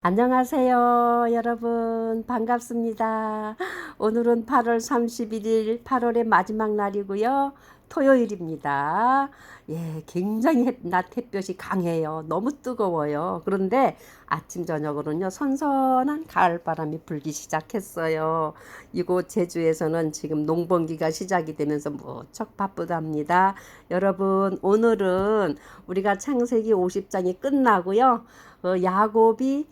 안녕하세요, 여러분. 반갑습니다. 오늘은 8월 31일, 8월의 마지막 날이고요. 토요일입니다. 예, 굉장히 낮 햇볕이 강해요. 너무 뜨거워요. 그런데 아침, 저녁으로는요, 선선한 가을바람이 불기 시작했어요. 이곳 제주에서는 지금 농번기가 시작이 되면서 무척 바쁘답니다. 여러분, 오늘은 우리가 창세기 50장이 끝나고요. 야곱이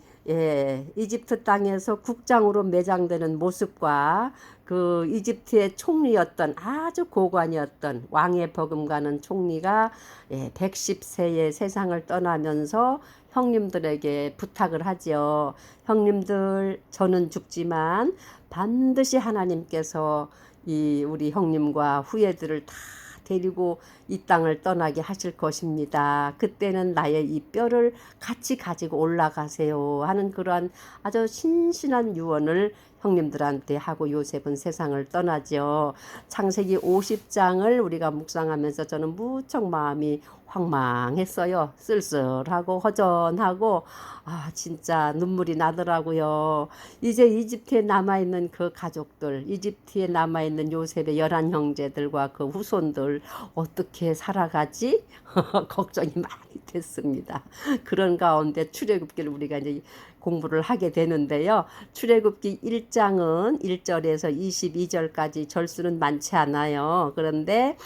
이집트 땅에서 국장으로 매장되는 모습과 그 이집트의 총리였던 아주 고관이었던 왕의 버금가는 총리가 110세에 세상을 떠나면서 형님들에게 부탁을 하지요. 형님들, 저는 죽지만 반드시 하나님께서 이 우리 형님과 후예들을 다 데리고 이 땅을 떠나게 하실 것입니다. 그때는 나의 이 뼈를 같이 가지고 올라가세요 하는 그러한 아주 신신한 유언을 형님들한테 하고 요셉은 세상을 떠나죠. 창세기 50장을 우리가 묵상하면서 저는 무척 마음이 황망했어요. 쓸쓸하고 허전하고 진짜 눈물이 나더라고요. 이제 이집트에 남아있는 그 가족들, 이집트에 남아있는 요셉의 11형제들과 그 후손들 어떻게 살아가지? 걱정이 많이 됐습니다. 그런 가운데 출애굽기를 우리가 이제 공부를 하게 되는데요. 출애굽기 1장은 1절에서 22절까지 절수는 많지 않아요. 그런데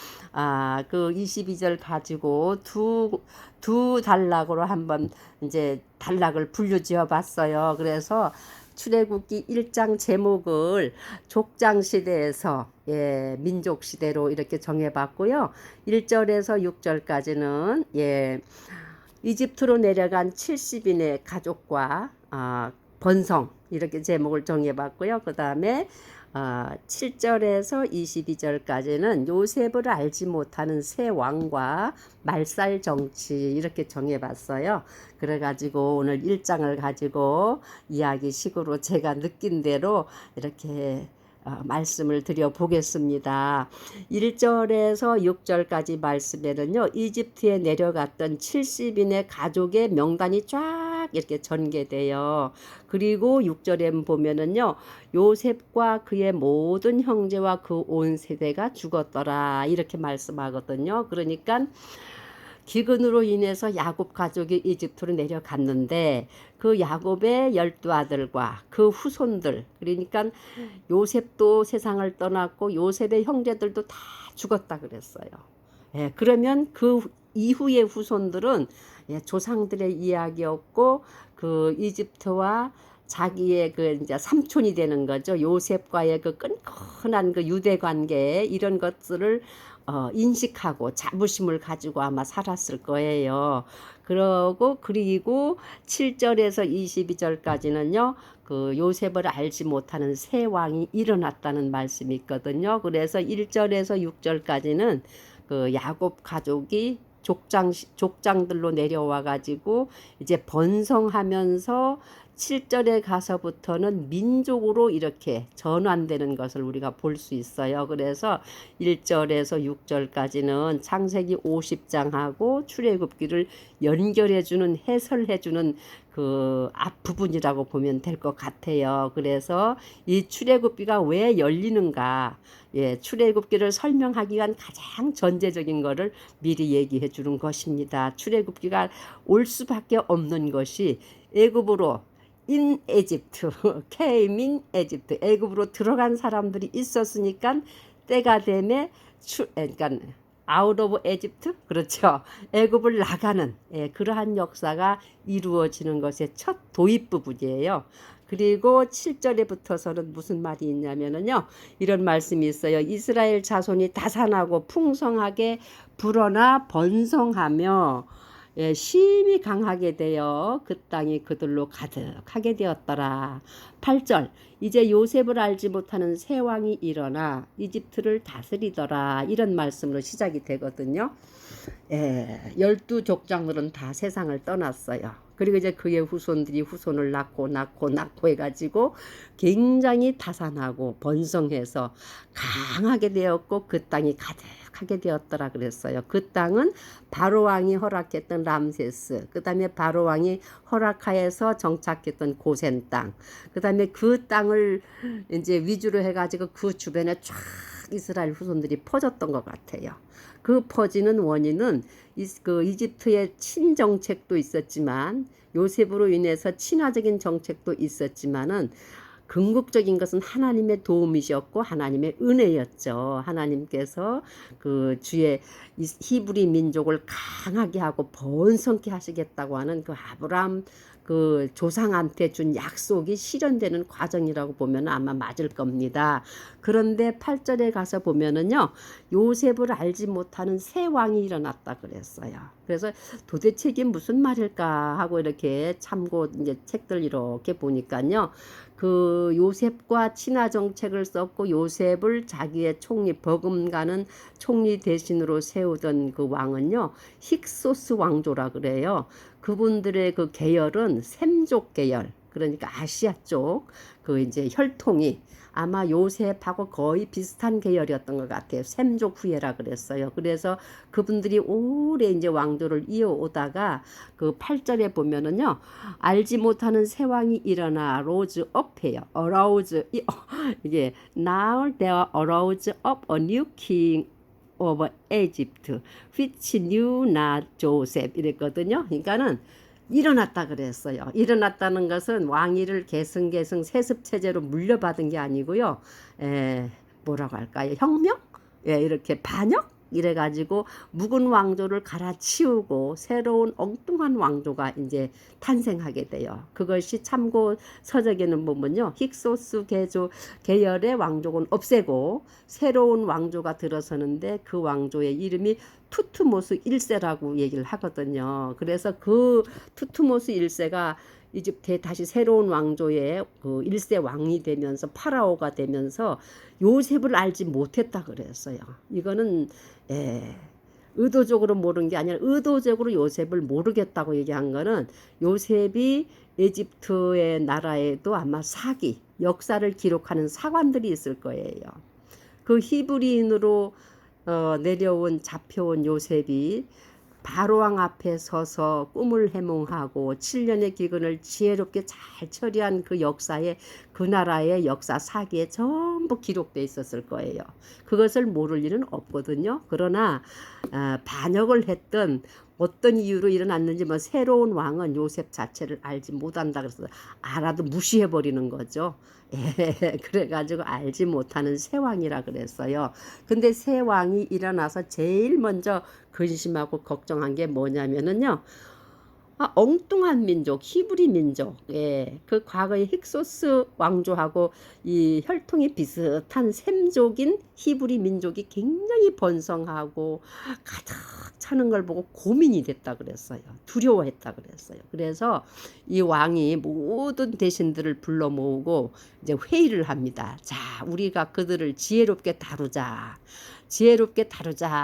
그 22절 가지고 두 단락으로 한번 이제 단락을 분류지어 봤어요. 그래서 출애굽기 1장 제목을 족장시대에서 민족시대로 이렇게 정해봤고요. 1절에서 6절까지는 이집트로 내려간 70인의 가족과 번성 이렇게 제목을 정해봤고요. 그 다음에 7절에서 22절까지는 요셉을 알지 못하는 새 왕과 말살 정치 이렇게 정해봤어요. 그래가지고 오늘 1장을 가지고 이야기식으로 제가 느낀 대로 이렇게 말씀을 드려보겠습니다. 1절에서 6절까지 말씀에는요, 이집트에 내려갔던 70인의 가족의 명단이 쫙 이렇게 전개돼요. 그리고 6절에 보면은요, 요셉과 그의 모든 형제와 그 온 세대가 죽었더라 이렇게 말씀하거든요. 그러니까 기근으로 인해서 야곱 가족이 이집트로 내려갔는데 그 야곱의 12아들과 그 후손들, 그러니까 요셉도 세상을 떠났고 요셉의 형제들도 다 죽었다 그랬어요. 그러면 그 이후의 후손들은 조상들의 이야기였고 그 이집트와 자기의 그 이제 삼촌이 되는 거죠. 요셉과의 그 끈끈한 그 유대 관계 이런 것들을 인식하고 자부심을 가지고 아마 살았을 거예요. 그리고 7절에서 22절까지는요. 그 요셉을 알지 못하는 새 왕이 일어났다는 말씀이 있거든요. 그래서 1절에서 6절까지는 그 야곱 가족이 족장들로 내려와 가지고 이제 번성하면서 7절에 가서부터는 민족으로 이렇게 전환되는 것을 우리가 볼 수 있어요. 그래서 1절에서 6절까지는 창세기 50장하고 출애굽기를 연결해주는 해설해주는 그 앞부분이라고 보면 될 것 같아요. 그래서 이 출애굽기가 왜 열리는가, 출애굽기를 설명하기 위한 가장 전제적인 것을 미리 얘기해 주는 것입니다. 출애굽기가 올 수밖에 없는 것이 애굽으로 in Egypt, came in Egypt, 애굽으로 들어간 사람들이 있었으니까 때가 되면 그러니까 out of Egypt, 그렇죠. 애굽을 나가는 그러한 역사가 이루어지는 것의 첫 도입 부분이에요. 그리고 7절에 붙어서는 무슨 말이 있냐면은요, 이런 말씀이 있어요. 이스라엘 자손이 다산하고 풍성하게 불어나 번성하며 심히 강하게 되어 그 땅이 그들로 가득하게 되었더라. 8절 이제 요셉을 알지 못하는 새 왕이 일어나 이집트를 다스리더라. 이런 말씀으로 시작이 되거든요. 12족장들은 다 세상을 떠났어요. 그리고 이제 그의 후손들이 후손을 낳고 해가지고 굉장히 다산하고 번성해서 강하게 되었고 그 땅이 가득하게 되었더라 그랬어요. 그 땅은 바로 왕이 허락했던 람세스, 그 다음에 바로 왕이 허락하여서 정착했던 고센 땅, 그 다음에 그 땅을 이제 위주로 해가지고 그 주변에 쫙 이스라엘 후손들이 퍼졌던 것 같아요. 그 퍼지는 원인은 그 이집트의 친정책도 있었지만 요셉으로 인해서 친화적인 정책도 있었지만은 궁극적인 것은 하나님의 도움이셨고 하나님의 은혜였죠. 하나님께서 그 주의 히브리 민족을 강하게 하고 번성케 하시겠다고 하는 그 아브라함 그 조상한테 준 약속이 실현되는 과정이라고 보면 아마 맞을 겁니다. 그런데 8절에 가서 보면은요, 요셉을 알지 못하는 새 왕이 일어났다 그랬어요. 그래서 도대체 이게 무슨 말일까 하고 이렇게 참고 이제 책들 이렇게 보니까요, 그 요셉과 친화 정책을 썼고 요셉을 자기의 총리 버금가는 총리 대신으로 세우던 그 왕은요, 힉소스 왕조라 그래요. 그분들의 그 계열은 셈족 계열, 그러니까 아시아 쪽 그 이제 혈통이 아마 요셉하고 거의 비슷한 계열이었던 것 같아요. 셈족 후예라 그랬어요. 그래서 그분들이 오래 이제 왕조를 이어오다가 그 8절에 보면은요, 알지 못하는 새 왕이 일어나 rose up해요. arouse 이게 now there arose up a new king of Egypt, which knew not Joseph 이랬거든요. 그러니까는 일어났다 그랬어요. 일어났다는 것은 왕위를 계승 세습 체제로 물려받은 게 아니고요. 뭐라고 할까요? 혁명? 이렇게 반역? 이래가지고 묵은 왕조를 갈아치우고 새로운 엉뚱한 왕조가 이제 탄생하게 돼요. 그것이 참고 서적에는 보면요, 힉소스 계열의 왕족은 없애고 새로운 왕조가 들어서는데 그 왕조의 이름이 투트모스 1세라고 얘기를 하거든요. 그래서 그 투트모스 1세가 이집트에 다시 새로운 왕조의 그 1세 왕이 되면서 파라오가 되면서 요셉을 알지 못했다 그랬어요. 이거는 의도적으로 모르는 게 아니라 의도적으로 요셉을 모르겠다고 얘기한 거는 요셉이 에집트의 나라에도 아마 사기, 역사를 기록하는 사관들이 있을 거예요. 그 히브리인으로 잡혀온 요셉이 바로왕 앞에 서서 꿈을 해몽하고 7년의 기근을 지혜롭게 잘 처리한 그 역사에 그 나라의 역사 사기에 전부 기록되어 있었을 거예요. 그것을 모를 일은 없거든요. 그러나 반역을 했던 어떤 이유로 일어났는지 뭐 새로운 왕은 요셉 자체를 알지 못한다 그래서 알아도 무시해버리는 거죠. 그래가지고 알지 못하는 새 왕이라 그랬어요. 근데 새 왕이 일어나서 제일 먼저 근심하고 걱정한 게 뭐냐면은요, 엉뚱한 민족, 히브리 민족, 그 과거의 힉소스 왕조하고 이 혈통이 비슷한 셈족인 히브리 민족이 굉장히 번성하고 가득 차는 걸 보고 고민이 됐다 그랬어요. 두려워했다 그랬어요. 그래서 이 왕이 모든 대신들을 불러 모으고 이제 회의를 합니다. 자, 우리가 그들을 지혜롭게 다루자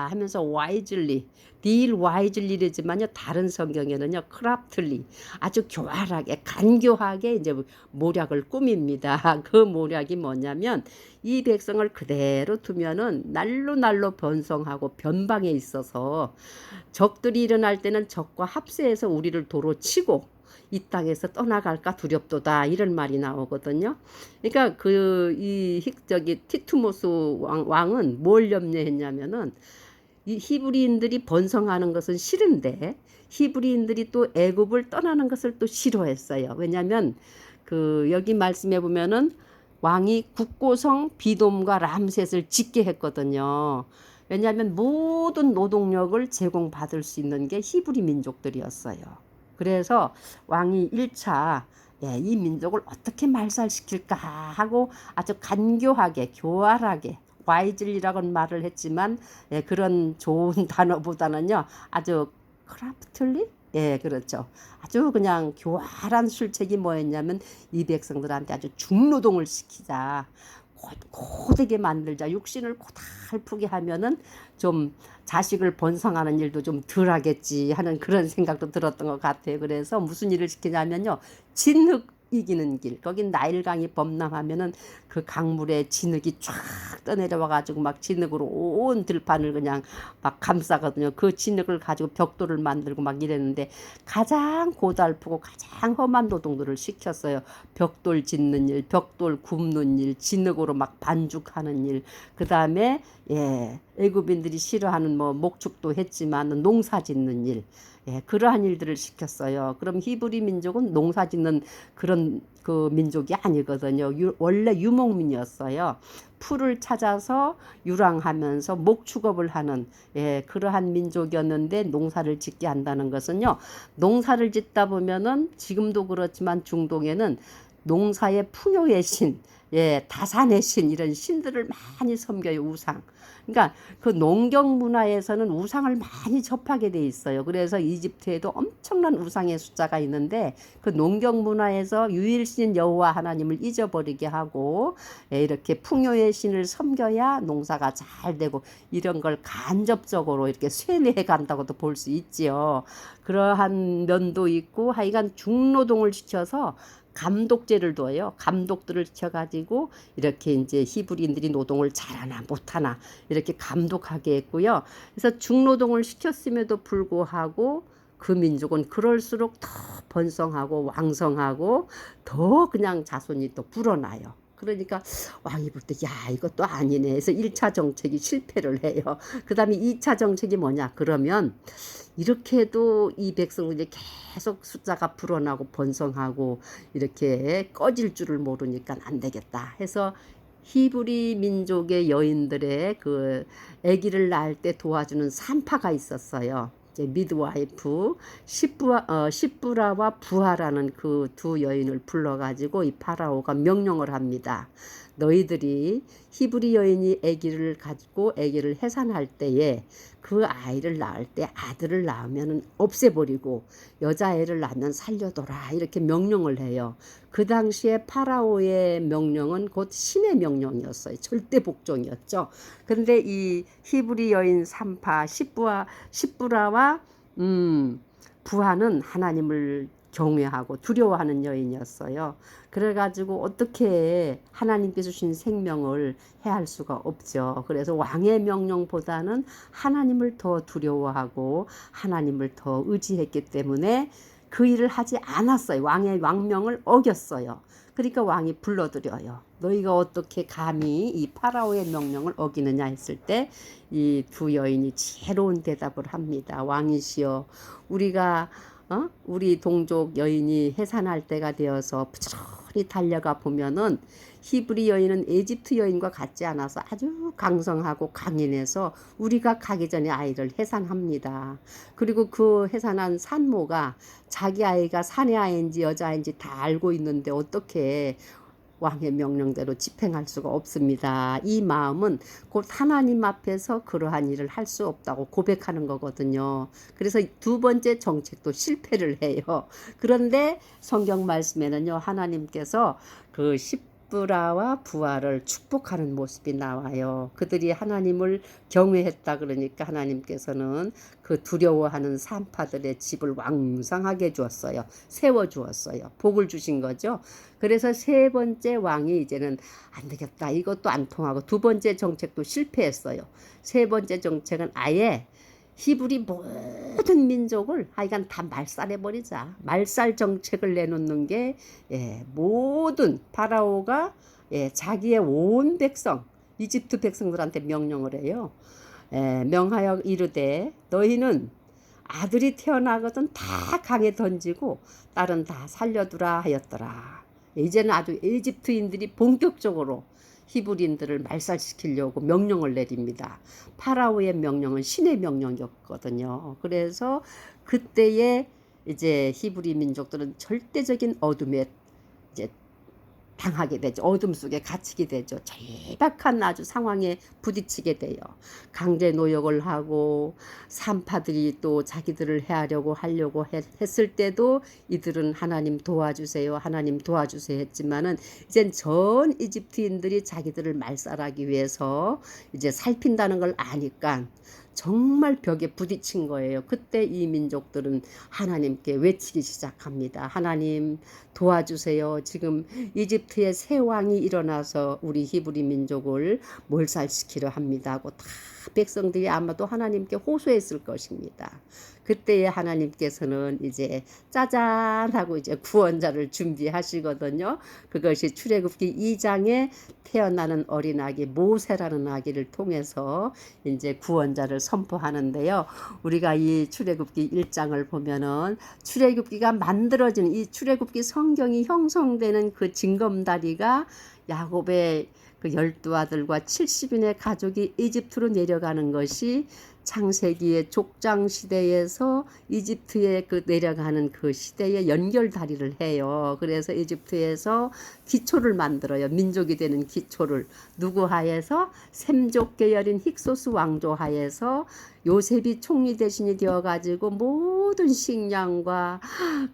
하면서 wisely, deal wisely이지만요, 다른 성경에는요, craftily, 아주 교활하게, 간교하게 이제 모략을 꾸밉니다. 그 모략이 뭐냐면 이 백성을 그대로 두면은 날로 번성하고 변방에 있어서 적들이 일어날 때는 적과 합세해서 우리를 도로 치고 이 땅에서 떠나갈까 두렵도다 이런 말이 나오거든요. 그러니까 티투모스 왕은 뭘 염려했냐면은 이 히브리인들이 번성하는 것은 싫은데 히브리인들이 또 애굽을 떠나는 것을 또 싫어했어요. 왜냐하면 여기 말씀해 보면은 왕이 국고성 비돔과 람셋을 짓게 했거든요. 왜냐하면 모든 노동력을 제공받을 수 있는 게 히브리 민족들이었어요. 그래서 왕이 1차 이 민족을 어떻게 말살시킬까 하고 아주 간교하게 교활하게 와이즐리라고는 말을 했지만 그런 좋은 단어보다는요 아주 크라프틀리 그렇죠. 아주 그냥 교활한 술책이 뭐였냐면 이 백성들한테 아주 중노동을 시키자, 고되게 만들자. 육신을 고달프게 하면은 좀 자식을 번성하는 일도 좀 덜하겠지 하는 그런 생각도 들었던 것 같아요. 그래서 무슨 일을 시키냐면요. 진흙 이기는 길. 거긴 나일강이 범람하면은 그 강물에 진흙이 쫙 떠내려와 가지고 막 진흙으로 온 들판을 그냥 막 감싸거든요. 그 진흙을 가지고 벽돌을 만들고 막 이랬는데 가장 고달프고 가장 험한 노동들을 시켰어요. 벽돌 짓는 일, 벽돌 굽는 일, 진흙으로 막 반죽하는 일. 그다음에 애굽인들이 싫어하는 뭐 목축도 했지만 농사 짓는 일. 그러한 일들을 시켰어요. 그럼 히브리 민족은 농사 짓는 그런 그 민족이 아니거든요. 원래 유목민이었어요. 풀을 찾아서 유랑하면서 목축업을 하는 그러한 민족이었는데 농사를 짓게 한다는 것은요. 농사를 짓다 보면은 지금도 그렇지만 중동에는 농사의 풍요의 신, 다산의 신 이런 신들을 많이 섬겨요. 우상. 그러니까 그 농경 문화에서는 우상을 많이 접하게 돼 있어요. 그래서 이집트에도 엄청난 우상의 숫자가 있는데 그 농경 문화에서 유일신 여호와 하나님을 잊어버리게 하고 이렇게 풍요의 신을 섬겨야 농사가 잘 되고 이런 걸 간접적으로 이렇게 쇠뇌해 간다고도 볼 수 있지요. 그러한 면도 있고 하여간 중노동을 시켜서 감독제를 둬요. 감독들을 시켜가지고 이렇게 이제 히브리인들이 노동을 잘하나 못하나 이렇게 감독하게 했고요. 그래서 중노동을 시켰음에도 불구하고 그 민족은 그럴수록 더 번성하고 왕성하고 더 그냥 자손이 또 불어나요. 그러니까 왕이 볼 때 야 이것도 아니네 해서 1차 정책이 실패를 해요. 그 다음에 2차 정책이 뭐냐 그러면 이렇게 해도 이 백성들이 계속 숫자가 불어나고 번성하고 이렇게 꺼질 줄을 모르니까 안 되겠다 해서 히브리 민족의 여인들의 그 아기를 낳을 때 도와주는 산파가 있었어요. 미드와이프 시브라와 부하라는 그 두 여인을 불러가지고 이 파라오가 명령을 합니다. 너희들이 히브리 여인이 아기를 가지고 아기를 해산할 때에 그 아이를 낳을 때 아들을 낳으면 없애버리고 여자애를 낳으면 살려둬라 이렇게 명령을 해요. 그 당시에 파라오의 명령은 곧 신의 명령이었어요. 절대 복종이었죠. 그런데 이 히브리 여인 산파 시브라와 부하는 하나님을 경외하고 두려워하는 여인이었어요. 그래가지고 어떻게 하나님께서 주신 생명을 해할 수가 없죠. 그래서 왕의 명령보다는 하나님을 더 두려워하고 하나님을 더 의지했기 때문에 그 일을 하지 않았어요. 왕의 왕명을 어겼어요. 그러니까 왕이 불러들여요. 너희가 어떻게 감히 이 파라오의 명령을 어기느냐 했을 때 이 두 여인이 지혜로운 대답을 합니다. 왕이시여 우리가 우리 동족 여인이 해산할 때가 되어서 부지런히 달려가 보면은 히브리 여인은 에집트 여인과 같지 않아서 아주 강성하고 강인해서 우리가 가기 전에 아이를 해산합니다. 그리고 그 해산한 산모가 자기 아이가 사내 아이인지 여자아이인지 다 알고 있는데 어떻게 왕의 명령대로 집행할 수가 없습니다. 이 마음은 곧 하나님 앞에서 그러한 일을 할 수 없다고 고백하는 거거든요. 그래서 두 번째 정책도 실패를 해요. 그런데 성경 말씀에는요, 하나님께서 그 시브라와 부하를 축복하는 모습이 나와요. 그들이 하나님을 경외했다 그러니까 하나님께서는 그 두려워하는 산파들의 집을 왕성하게 주었어요. 세워주었어요. 복을 주신 거죠. 그래서 세 번째 왕이 이제는 안 되겠다. 이것도 안 통하고 두 번째 정책도 실패했어요. 세 번째 정책은 아예 히브리 모든 민족을 하여간 다 말살해버리자. 말살 정책을 내놓는 게 모든 파라오가 자기의 온 백성, 이집트 백성들한테 명령을 해요. 명하여 이르되 너희는 아들이 태어나거든 다 강에 던지고 딸은 다 살려두라 하였더라. 이제는 아주 이집트인들이 본격적으로 히브리인들을 말살시키려고 명령을 내립니다. 파라오의 명령은 신의 명령이었거든요. 그래서 그때에 이제 히브리 민족들은 절대적인 어둠에 이제 당하게 되죠. 어둠 속에 갇히게 되죠. 절박한 아주 상황에 부딪히게 돼요. 강제 노역을 하고 산파들이 또 자기들을 하려고 했을 때도 이들은 하나님 도와주세요, 하나님 도와주세요 했지만은 이젠 전 이집트인들이 자기들을 말살하기 위해서 이제 살핀다는 걸 아니까 정말 벽에 부딪힌 거예요. 그때 이 민족들은 하나님께 외치기 시작합니다. 하나님 도와주세요. 지금 이집트의 새 왕이 일어나서 우리 히브리 민족을 몰살시키려 합니다 하고 다 백성들이 아마도 하나님께 호소했을 것입니다. 그때에 하나님께서는 이제 짜잔 하고 이제 구원자를 준비하시거든요. 그것이 출애굽기 2장에 태어나는 어린아기 모세라는 아기를 통해서 이제 구원자를 선포하는데요. 우리가 이 출애굽기 1장을 보면은 출애굽기가 만들어지는 이 출애굽기 성경이 형성되는 그 징검다리가 야곱의 그 12아들과 70인의 가족이 이집트로 내려가는 것이 창세기의 족장 시대에서 이집트에 그 내려가는 그 시대에 연결다리를 해요. 그래서 이집트에서 기초를 만들어요. 민족이 되는 기초를 누구 하에서 셈족 계열인 힉소스 왕조 하에서 요셉이 총리 대신이 되어 가지고 모든 식량과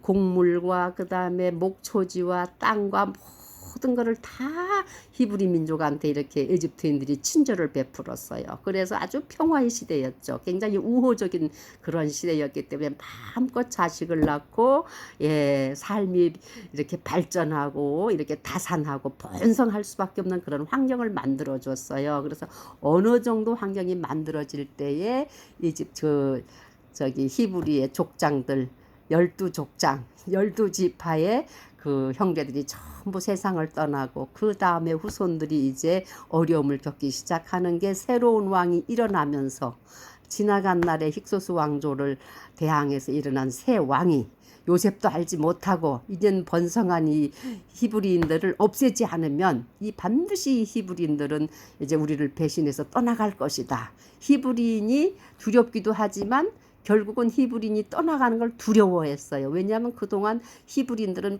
곡물과 그다음에 목초지와 땅과 모든 것을 다 히브리 민족한테 이렇게 이집트인들이 친절을 베풀었어요. 그래서 아주 평화의 시대였죠. 굉장히 우호적인 그런 시대였기 때문에 마음껏 자식을 낳고 삶이 이렇게 발전하고 이렇게 다산하고 번성할 수밖에 없는 그런 환경을 만들어 줬어요. 그래서 어느 정도 환경이 만들어질 때에 저기 히브리의 족장들 12족장 12지파의 그 형제들이 전부 세상을 떠나고 그 다음에 후손들이 이제 어려움을 겪기 시작하는 게 새로운 왕이 일어나면서 지나간 날에 힉소스 왕조를 대항해서 일어난 새 왕이 요셉도 알지 못하고 이젠 번성한 이 히브리인들을 없애지 않으면 이 반드시 히브리인들은 이제 우리를 배신해서 떠나갈 것이다. 히브리인이 두렵기도 하지만 결국은 히브리인이 떠나가는 걸 두려워했어요. 왜냐하면 그동안 히브리인들은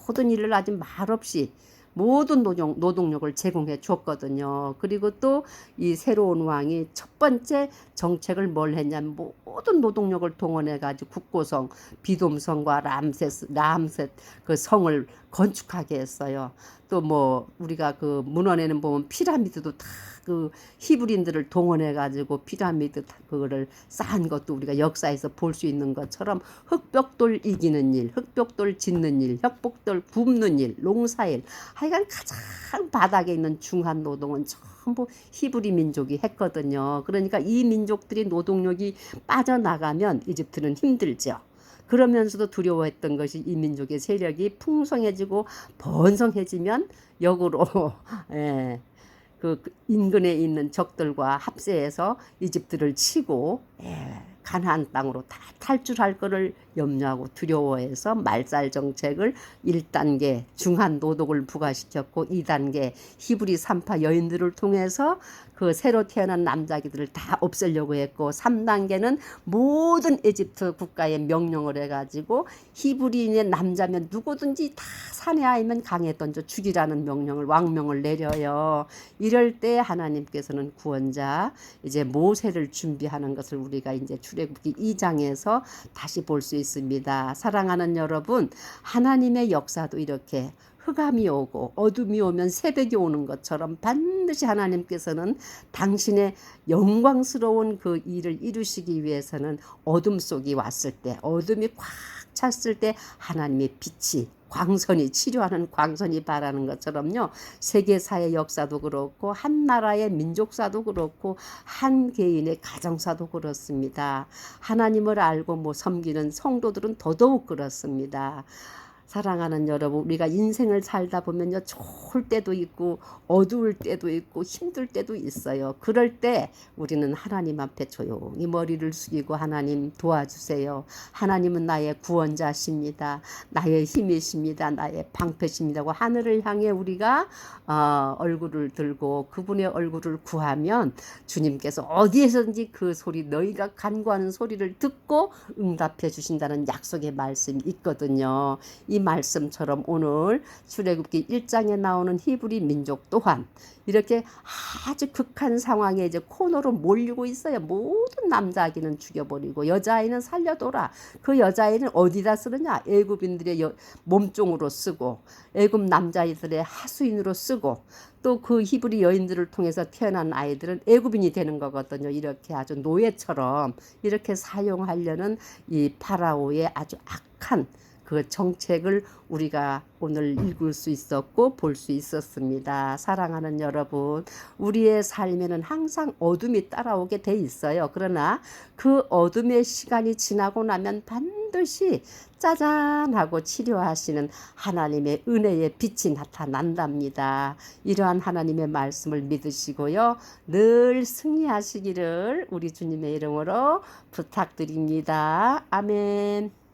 모든 일을 아주 말없이 모든 노동력을 제공해 줬거든요. 그리고 또 이 새로운 왕이 첫 번째 정책을 뭘 했냐면 모든 노동력을 동원해 가지고 국고성 비돔성과 람셋 그 성을 건축하게 했어요. 또 뭐 우리가 그 문헌에는 보면 피라미드도 다 그 히브리인들을 동원해 가지고 피라미드 그거를 쌓은 것도 우리가 역사에서 볼 수 있는 것처럼 흑벽돌 이기는 일, 흑벽돌 짓는 일, 흑벽돌 굽는 일, 농사일, 하여간 가장 바닥에 있는 중한 노동은 전부 히브리 민족이 했거든요. 그러니까 이 민족들이 노동력이 빠져나가면 이집트는 힘들죠. 그러면서도 두려워했던 것이 이 민족의 세력이 풍성해지고 번성해지면 역으로 그 인근에 있는 적들과 합세해서 이집트를 치고 가나안 땅으로 다 탈출할 것을 염려하고 두려워해서 말살 정책을 1단계 중한 노동을 부과시켰고 2단계 히브리 산파 여인들을 통해서 그 새로 태어난 남자기들을 다 없애려고 했고 3단계는 모든 이집트 국가에 명령을 해가지고 히브리인의 남자면 누구든지 다 산에 아이면 강에 던져 죽이라는 명령을 왕명을 내려요. 이럴 때 하나님께서는 구원자 이제 모세를 준비하는 것을 우리가 이제 출애굽기 2장에서 다시 볼 수 있습니다. 사랑하는 여러분, 하나님의 역사도 이렇게 흑암이 오고 어둠이 오면 새벽이 오는 것처럼 반드시 하나님께서는 당신의 영광스러운 그 일을 이루시기 위해서는 어둠 속이 왔을 때, 어둠이 꽉 찼을 때 하나님의 빛이 광선이 치료하는 광선이 바라는 것처럼요. 세계사의 역사도 그렇고 한 나라의 민족사도 그렇고 한 개인의 가정사도 그렇습니다. 하나님을 알고 섬기는 성도들은 더더욱 그렇습니다. 사랑하는 여러분, 우리가 인생을 살다 보면요, 좋을 때도 있고 어두울 때도 있고 힘들 때도 있어요. 그럴 때 우리는 하나님 앞에 조용히 머리를 숙이고 하나님 도와주세요. 하나님은 나의 구원자십니다. 나의 힘이십니다. 나의 방패십니다. 하늘을 향해 우리가 얼굴을 들고 그분의 얼굴을 구하면 주님께서 어디에서든지 그 소리, 너희가 간구하는 소리를 듣고 응답해 주신다는 약속의 말씀이 있거든요. 이 이 말씀처럼 오늘 출애굽기 1장에 나오는 히브리 민족 또한 이렇게 아주 극한 상황에 이제 코너로 몰리고 있어요. 모든 남자아기는 죽여버리고 여자아이는 살려둬라. 그 여자아이는 어디다 쓰느냐? 애굽인들의 몸종으로 쓰고 애굽 남자아이들의 하수인으로 쓰고 또 그 히브리 여인들을 통해서 태어난 아이들은 애굽인이 되는 거거든요. 이렇게 아주 노예처럼 이렇게 사용하려는 이 파라오의 아주 악한 그 정책을 우리가 오늘 읽을 수 있었고 볼 수 있었습니다. 사랑하는 여러분, 우리의 삶에는 항상 어둠이 따라오게 돼 있어요. 그러나 그 어둠의 시간이 지나고 나면 반드시 짜잔 하고 치료하시는 하나님의 은혜의 빛이 나타난답니다. 이러한 하나님의 말씀을 믿으시고요. 늘 승리하시기를 우리 주님의 이름으로 부탁드립니다. 아멘.